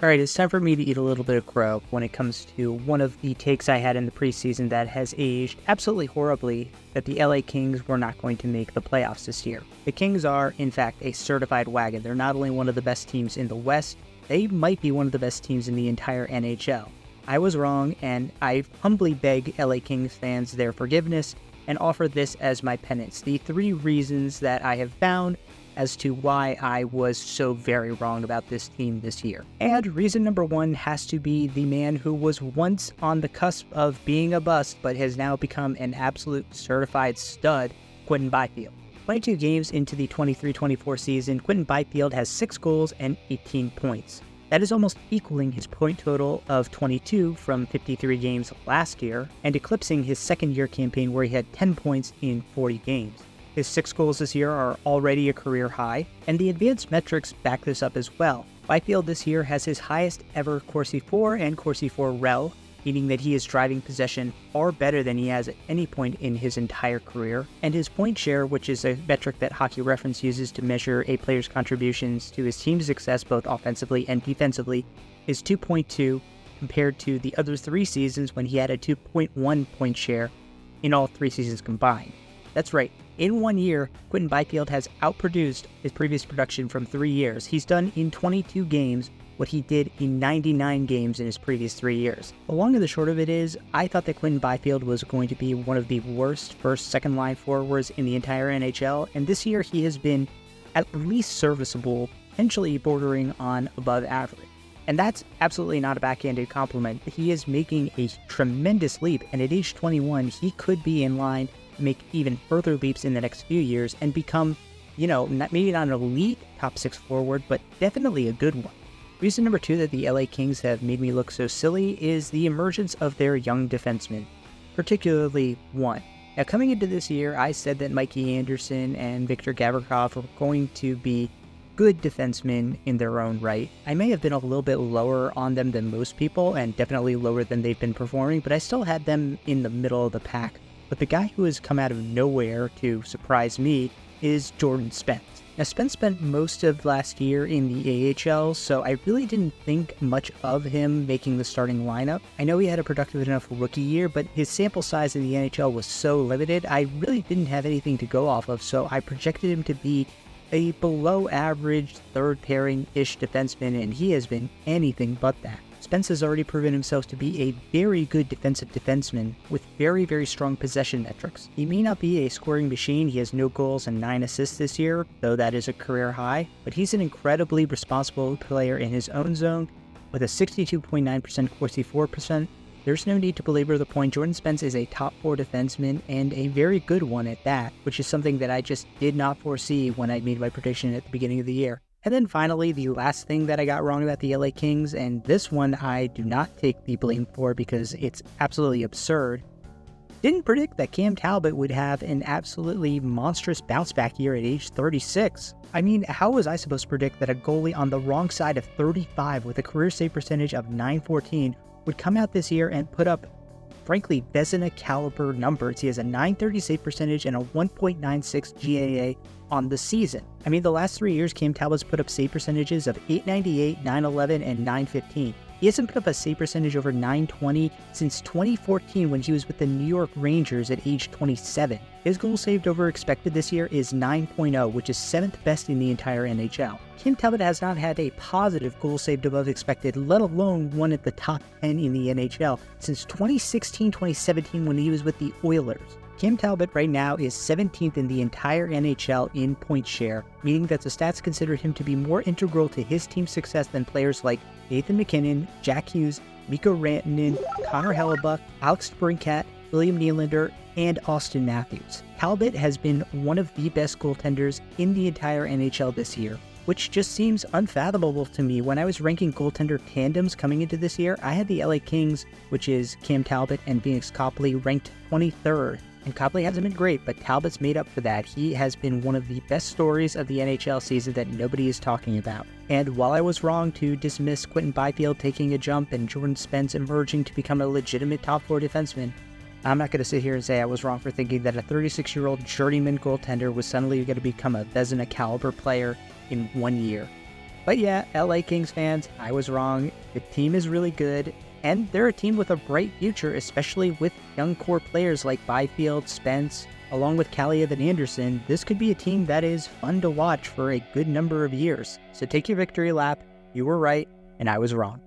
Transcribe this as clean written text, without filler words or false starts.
All right, it's time for me to eat a little bit of crow when it comes to one of the takes I had in the preseason that has aged absolutely horribly, that the LA Kings were not going to make the playoffs this year. The Kings are, in fact, a certified wagon. They're not only one of the best teams in the West, they might be one of the best teams in the entire NHL. I was wrong, and I humbly beg LA Kings fans their forgiveness and offer this as my penance. The 3 reasons that I have found as to why I was so very wrong about this team this year. And reason number 1 has to be the man who was once on the cusp of being a bust, but has now become an absolute certified stud, Quinton Byfield. 22 games into the 23-24 season, Quinton Byfield has 6 goals and 18 points. That is almost equaling his point total of 22 from 53 games last year, and eclipsing his second-year campaign where he had 10 points in 40 games. His 6 goals this year are already a career high, and the advanced metrics back this up as well. Byfield this year has his highest ever Corsi 4 and Corsi 4 rel, meaning that he is driving possession far better than he has at any point in his entire career, and his point share, which is a metric that Hockey Reference uses to measure a player's contributions to his team's success both offensively and defensively, is 2.2 compared to the other 3 seasons when he had a 2.1 point share in all 3 seasons combined. That's right, in 1 year, Quinton Byfield has outproduced his previous production from 3 years. He's done in 22 games what he did in 99 games in his previous 3 years. The long and the short of it is, I thought that Quinton Byfield was going to be one of the worst second line forwards in the entire NHL, and this year he has been at least serviceable, potentially bordering on above average. And that's absolutely not a backhanded compliment. He is making a tremendous leap, and at age 21, he could be in line to make even further leaps in the next few years and become, maybe not an elite top 6 forward, but definitely a good one. Reason number 2 that the LA Kings have made me look so silly is the emergence of their young defensemen, particularly one. Now, coming into this year, I said that Mikey Anderson and Viktor Gavrikov were going to be good defensemen in their own right. I may have been a little bit lower on them than most people, and definitely lower than they've been performing, but I still had them in the middle of the pack. But the guy who has come out of nowhere to surprise me is Jordan Spence. Now, Spence spent most of last year in the AHL, so I really didn't think much of him making the starting lineup. I know he had a productive enough rookie year, but his sample size in the NHL was so limited, I really didn't have anything to go off of, so I projected him to be a below-average third-pairing-ish defenseman, and he has been anything but that. Spence has already proven himself to be a very good defensive defenseman with very, very strong possession metrics. He may not be a scoring machine, he has no goals and 9 assists this year, though that is a career high, but he's an incredibly responsible player in his own zone with a 62.9% Corsi 4%. There's no need to belabor the point. Jordan Spence is a top 4 defenseman and a very good one at that, which is something that I just did not foresee when I made my prediction at the beginning of the year. And then finally, the last thing that I got wrong about the LA Kings, and this one I do not take the blame for because it's absolutely absurd, didn't predict that Cam Talbot would have an absolutely monstrous bounce back year at age 36. I mean, how was I supposed to predict that a goalie on the wrong side of 35 with a career save percentage of .914 would come out this year and put up, frankly, Vezina caliber numbers? He has a .930 save percentage and a 1.96 GAA on the season. I mean, the last 3 years, Cam Talbot's put up save percentages of .898, .911, and .915. He hasn't put up a save percentage over .920 since 2014 when he was with the New York Rangers at age 27. His goal saved over expected this year is 9.0, which is 7th best in the entire NHL. Cam Talbot has not had a positive goal saved above expected, let alone one at the top 10 in the NHL, since 2016-2017 when he was with the Oilers. Cam Talbot right now is 17th in the entire NHL in point share, meaning that the stats consider him to be more integral to his team's success than players like Nathan MacKinnon, Jack Hughes, Mikko Rantanen, Connor Hellebuck, Alex Brinkat, William Nylander, and Austin Matthews. Talbot has been one of the best goaltenders in the entire NHL this year, which just seems unfathomable to me. When I was ranking goaltender tandems coming into this year, I had the LA Kings, which is Cam Talbot and Phoenix Copley, ranked 23rd. And Copley hasn't been great, but Talbot's made up for that. He has been one of the best stories of the NHL season that nobody is talking about. And while I was wrong to dismiss Quinton Byfield taking a jump and Jordan Spence emerging to become a legitimate top 4 defenseman, I'm not going to sit here and say I was wrong for thinking that a 36-year-old journeyman goaltender was suddenly going to become a Vezina caliber player in 1 year. But yeah, LA Kings fans, I was wrong. The team is really good, and they're a team with a bright future, especially with young core players like Byfield, Spence, along with Callian and Anderson. This could be a team that is fun to watch for a good number of years. So take your victory lap. You were right, and I was wrong.